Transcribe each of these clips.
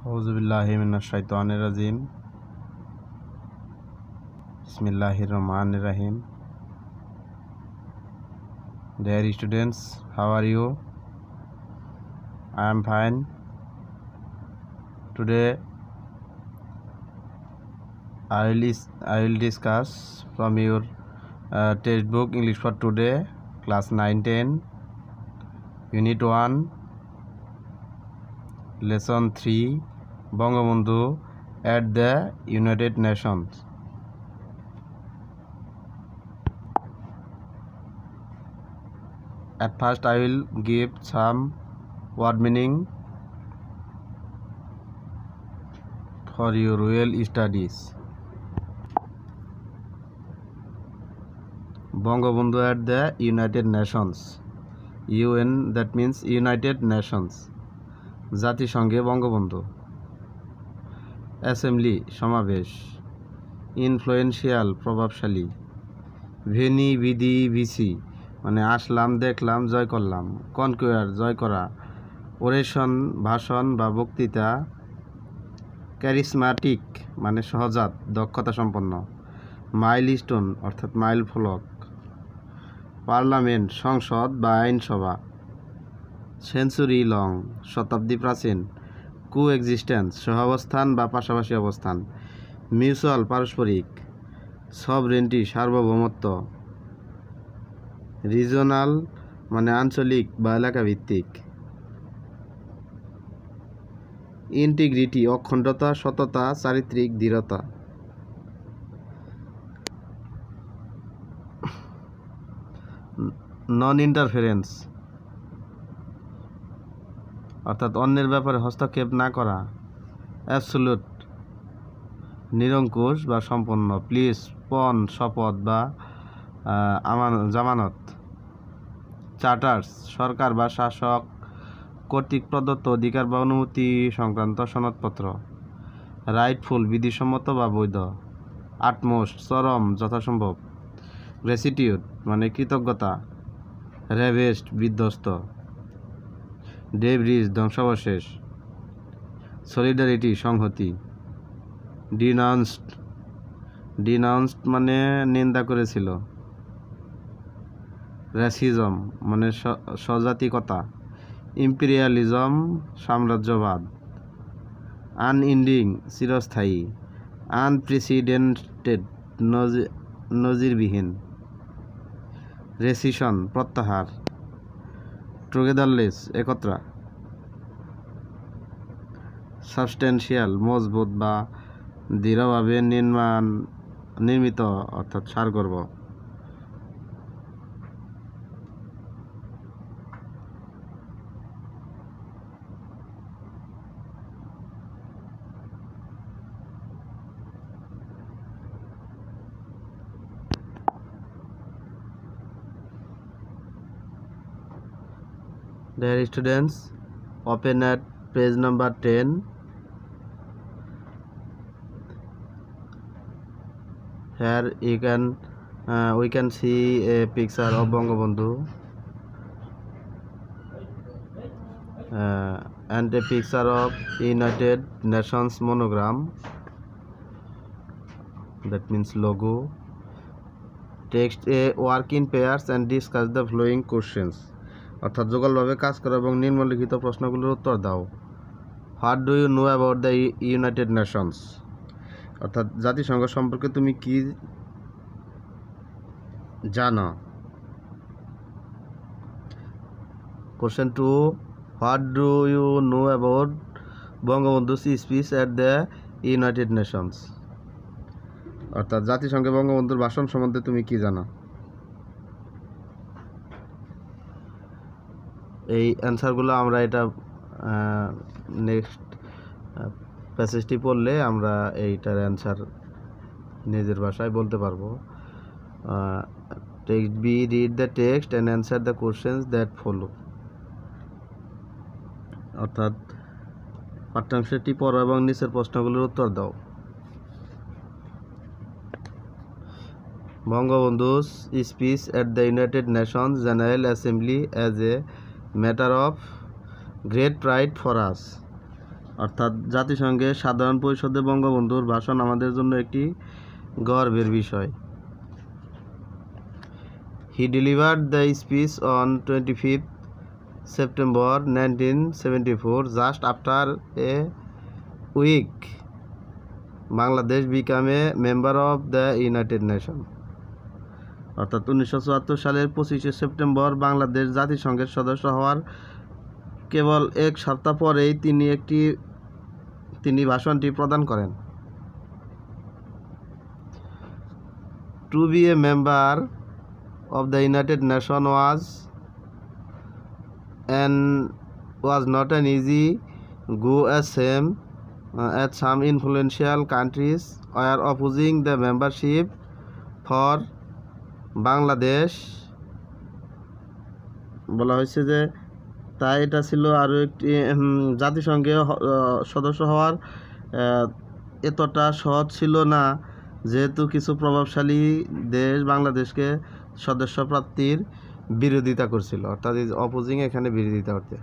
औज़ुबिल्लाहि मिनश्शैतानिर्रजीम बिस्मिल्लाहिर्रहमानिर्रहीम। Dear students, how are you? I am fine. Today I will discuss from your textbook English for today, class 9-10, Unit 1, Lesson 3, Bangabandhu at the United Nations. At first I will give some word meaning for your real studies. Bangabandhu at the United Nations. UN, that means United Nations. জাতিসংঘে Bangabandhu. Assembly, সমাবেশ। Influential, প্রভাবশালী। ভেনি, বিধি, VC মানে আসলাম, দেখলাম, জয় করলাম। কনকুয়ার, জয় করা। ওরেশন, ভাষণ বা বক্তৃতা। ক্যারিসমাটিক মানে সহজাত, দক্ষতা সম্পন্ন। মাইলস্টোন অর্থাৎ মাইল ফলক। পার্লামেন্ট, সংসদ বা আইনসভা। সেঞ্চুরি লং, শতাব্দী প্রাচীন। কো এক্সিস্টেন্স সহাবস্থান বা পাশাপাশি অবস্থান। মিউচুয়াল পারস্পরিক। সভরেন্টি সার্বভৌমত্ব। রিজনাল মানে আঞ্চলিক বা এলাকাভিত্তিক। ইন্টিগ্রিটি অখণ্ডতা, সততা, চারিত্রিক দৃঢ়তা। নন ইন্টারফারেন্স অর্থাৎ অন্যের ব্যাপারে হস্তক্ষেপ না করা। অ্যাবসোলুট নিরঙ্কুশ বা সম্পন্ন। প্লিজ পণ, শপথ বা জামানত। চার্টার্স সরকার বা শাসক কর্তৃক প্রদত্ত অধিকার বা অনুমতি সংক্রান্ত সনদপত্র। রাইটফুল বিধিসম্মত বা বৈধ। আটমোস্ট চরম, যথাসম্ভব। গ্র্যাটিটিউড মানে কৃতজ্ঞতা। রেভেস্ট বিধ্বস্ত। ডেব্রিজ ধ্বংসাবশেষ। সলিডারিটি সংহতি। ডিনাউন্সড মানে নিন্দা করেছিল। রেসিজম মানে স্বজাতিকতা। ইম্পেরিয়ালিজম সাম্রাজ্যবাদ। আনএন্ডিং চিরস্থায়ী। আনপ্রেসিডেন্টেড নজিরবিহীন। রেসিশন প্রত্যাহার। টুগেদারলেস একত্রা। সাবস্টেন্সিয়াল মজবুত বা দৃঢ়ভাবে নির্মিত অর্থাৎ সারগর্ভ। Dear students, open at page number 10. Here we can see a picture of Bangabandhu and a picture of United Nations monogram, that means logo. Text a work in pairs and discuss the following questions. অর্থাৎ যুগলভাবে কাজ করো এবং নিম্নলিখিত প্রশ্নগুলোর উত্তর দাও। What do you know about the United Nations অর্থাৎ জাতিসংঘ সম্পর্কে তুমি কি জানো। Question 2, what do you know about Bangabandhu's speech at the United Nations অর্থাৎ জাতিসংঘে বঙ্গবন্ধুর ভাষণ সম্বন্ধে তুমি কি জানো। এই অ্যান্সারগুলো আমরা এটা নেক্সট প্যাসেজটি পড়লে আমরা এইটার অ্যান্সার নিজের ভাষায় বলতে পারবো। Text B, read the text and answer the questions that follow অর্থাৎ পাঠ্যাংশটি পড়ো এবং নিচের প্রশ্নগুলোর উত্তর দাও। বঙ্গবন্ধু's speech at the United Nations General Assembly as a matter of great pride for us. অর্থাৎ জাতিসংঘের সাধারণ পরিষদে বঙ্গবন্ধুর ভাষণ আমাদের জন্য একটি গর্বের বিষয়। He delivered the speech on 25th September 1974, just after a week Bangladesh became a member of the United Nations. অর্থাৎ 1974 সালের 25শে সেপ্টেম্বর বাংলাদেশ জাতিসংঘের সদস্য হওয়ার কেবল এক সপ্তাহ পরেই তিনি ভাষণটি প্রদান করেন। To be a member of the United Nations was not an easy go, as some influential countries were opposing the membership for Bangladesh. বলা হয়েছে যে তাই এটা ছিল আরও একটি জাতিসংঘে সদস্য হওয়ার এতটা সহজ ছিল না, যেহেতু কিছু প্রভাবশালী দেশ বাংলাদেশকে সদস্য প্রাপ্তির বিরোধিতা করছিল। অর্থাৎ অপোজিং এখানে বিরোধিতা করতে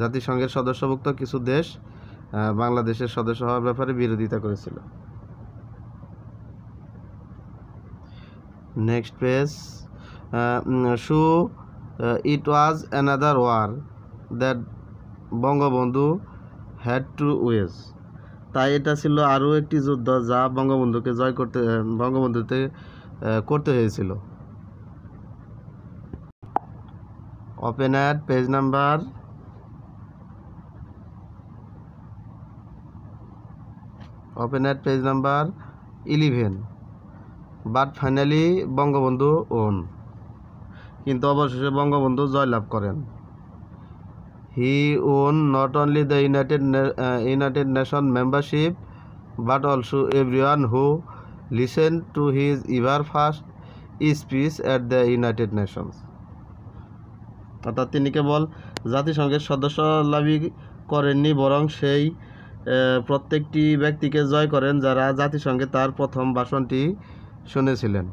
জাতিসংঘের সদস্যভুক্ত কিছু দেশ বাংলাদেশের সদস্য হওয়ার ব্যাপারে বিরোধিতা করেছিল। Next page. It was another war that Bangabandhu had to wage. তাই এটা ছিল আরও একটি যুদ্ধ যা বঙ্গবন্ধুকে বঙ্গবন্ধুতে করতে হয়েছিল। Open at page number 11. But finally Bangabandhu won. কিন্তু অবশেষে বঙ্গবন্ধু জয়লাভ করেন। He won not only the United Nations membership but also everyone who listened to his ever first speech at the United Nations. অর্থাৎ তিনি কেবল জাতিসংঘের সদস্য লাভই করেননি, বরং সেই প্রত্যেকটি ব্যক্তিকে জয় করেন যারা জাতিসংঘে তার প্রথম ভাষণটি শুনেছিলেন।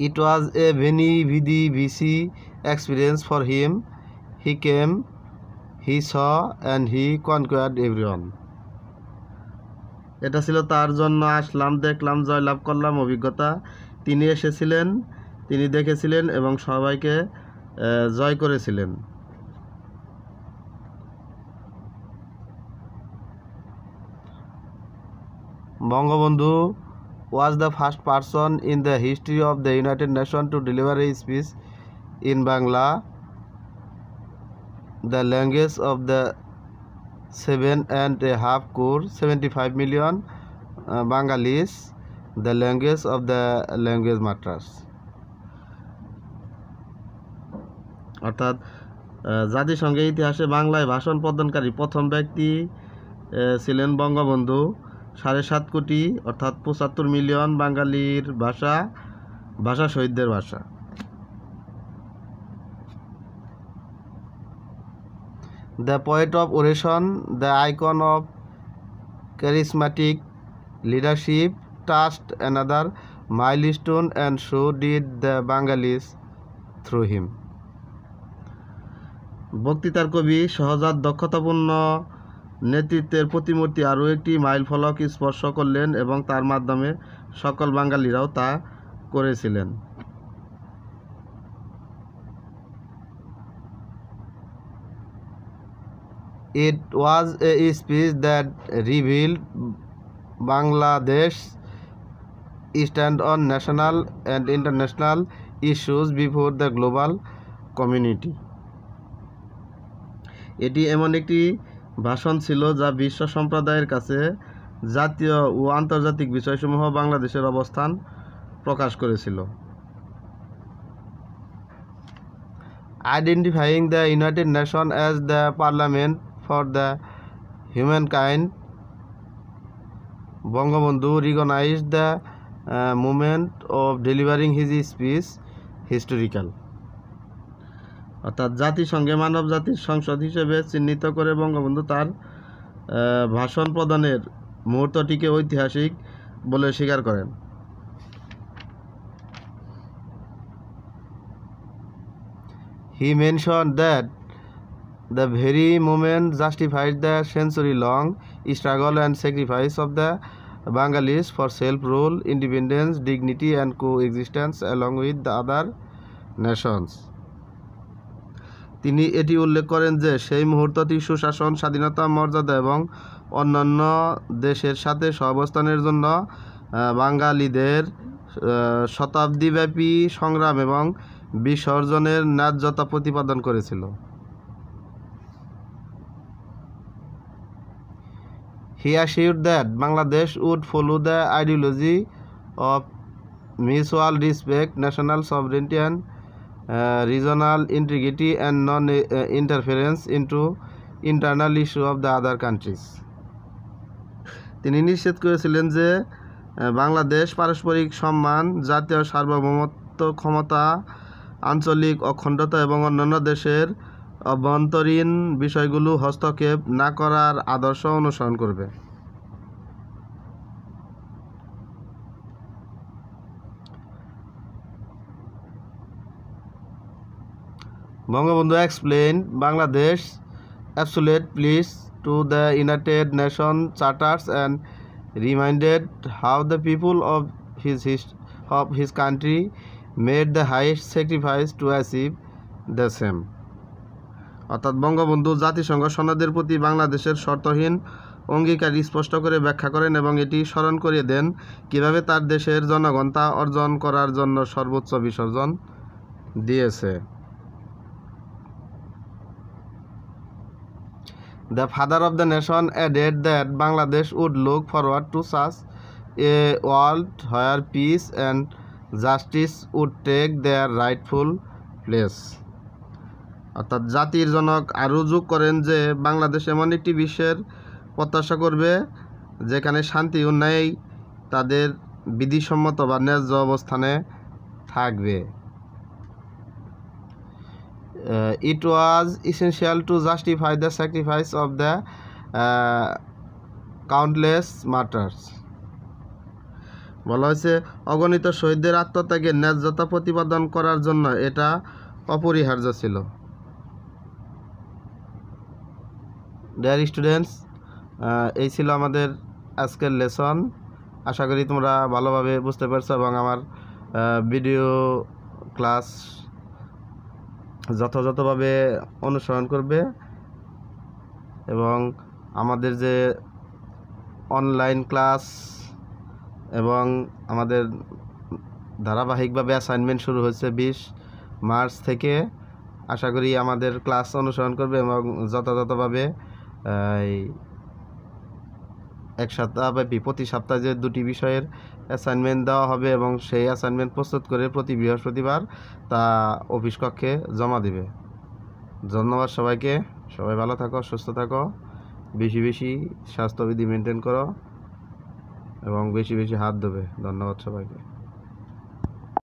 It was a very busy experience for him. He came, he saw, and he conquered everyone. এটা ছিল তার জন্য আসলাম, দেখলাম, জয়লাভ করলাম অভিজ্ঞতা। তিনি এসেছিলেন, তিনি দেখেছিলেন এবং সবাইকে জয় করেছিলেন। Bangabandhu was the first person in the history of the United Nations to deliver a speech in Bangla, the language of the 7.5 crore 75 million Bengalis, the language of the language matters. অর্থাৎ জাতিসংঘের ইতিহাসে বাংলায় ভাষণ প্রদানকারী প্রথম ব্যক্তি ছিলেন বঙ্গবন্ধু। 7.5 কোটি অর্থাৎ 75 মিলিয়ন বাঙালির ভাষা শহীদদের ভাষা। The poet of oration, the icon of charismatic leadership, touched another milestone, and so did the Bengalis through him. বক্তৃতার কবি সহজাত দক্ষতাপূর্ণ নেতৃত্বের প্রতিমূর্তি আরও একটি মাইল ফলক স্পর্শ করলেন এবং তার মাধ্যমে সকল বাঙালিরাও তা করেছিলেন। It was a speech that revealed Bangladesh's stand on national and international issues before the global community. এটি এমন একটি ভাষণ ছিল যা বিশ্ব সম্প্রদায়ের কাছে জাতীয় ও আন্তর্জাতিক বিষয়সমূহ বাংলাদেশের অবস্থান প্রকাশ করেছিল। Identifying the United Nations as the parliament for the humankind, Bangabandhu recognized the moment of delivering his speech historical. অর্থাৎ জাতিসংঘে মানব জাতির সংসদ হিসেবে চিহ্নিত করে বঙ্গবন্ধু তার ভাষণ প্রদানের মুহূর্তটিকে ঐতিহাসিক বলে স্বীকার করেন। He mentioned that The very moment justified the century-long struggle and sacrifice of the Bengalis for self-rule, independence, dignity and coexistence along with the other nations. তিনি এটি উল্লেখ করেন যে সেই মুহূর্তটি সুশাসন, স্বাধীনতা, মর্যাদা এবং অন্যান্য দেশের সাথে সহাবস্থানের জন্য বাঙালিদের শতাব্দীব্যাপী সংগ্রাম এবং বিসর্জনের ন্যায্যতা প্রতিপাদন করেছিল। He assured that Bangladesh would follow the ideology of mutual respect, national sovereignty and regional integrity and non-interference into internal issue of the other countries. তিনি নিশ্চিত করেছিলেন যে বাংলাদেশ পারস্পরিক সম্মান, জাতীয় সার্বভৌমত্ব, ক্ষমতা, আঞ্চলিক অখণ্ডতা এবং অন্যান্য দেশের অভ্যন্তরীণ বিষয়গুলো হস্তক্ষেপ না করার আদর্শ অনুসরণ করবে। Bangabandhu explained Bangladesh absolute pledge to the United Nations charters and reminded how the people of his country made the highest sacrifice to achieve the same. অর্থাৎ বঙ্গবন্ধু জাতিসংঘ সনদের প্রতি বাংলাদেশের শর্তহীন অঙ্গীকার স্পষ্ট করে ব্যাখ্যা করেন এবং এটি স্মরণ করিয়ে দেন কিভাবে তার দেশের জনগণ তা অর্জন করার জন্য সর্বোচ্চ বিসর্জন দিয়েছে। The father of the nation added that Bangladesh would look forward to such a world where peace and justice would take their rightful place. অর্থাৎ জাতির জনক আরও যোগ করেন যে বাংলাদেশ এমন একটি বিশ্বের প্রত্যাশা করবে যেখানে শান্তি ও ন্যায় তাদের বিধিসম্মত বা ন্যায্য অবস্থানে থাকবে। It was essential to justify the sacrifice of the countless martyrs. বলা হয়েছে অগণিত শহীদদের আত্মত্যাগের ন্যায্যতা প্রতিপাদন করার জন্য এটা অপরিহার্য ছিল। ডিয়ার স্টুডেন্টস, এই ছিল আমাদের আজকের লেসন। আশা করি তোমরা ভালোভাবে বুঝতে পারছো এবং আমার ভিডিও ক্লাস যথাযথভাবে অনুসরণ করবে এবং আমাদের যে অনলাইন ক্লাস এবং আমাদের ধারাবাহিকভাবে অ্যাসাইনমেন্ট শুরু হয়েছে 20 মার্চ থেকে। আশা করি আমাদের ক্লাস অনুসরণ করবে এবং যথাযথভাবে এক সপ্তাহব্যাপী প্রতি সপ্তাহে যে 2টি বিষয়ের অ্যাসাইনমেন্ট দেওয়া হবে এবং সেই অ্যাসাইনমেন্ট প্রস্তুত করে প্রতি বৃহস্পতিবার তা অফিস কক্ষে জমা দিবে। ধন্যবাদ সবাইকে। সবাই ভালো থাকো, সুস্থ থাকো, বেশি বেশি স্বাস্থ্যবিধি মেনটেন করো এবং বেশি বেশি হাত ধোবে। ধন্যবাদ সবাইকে।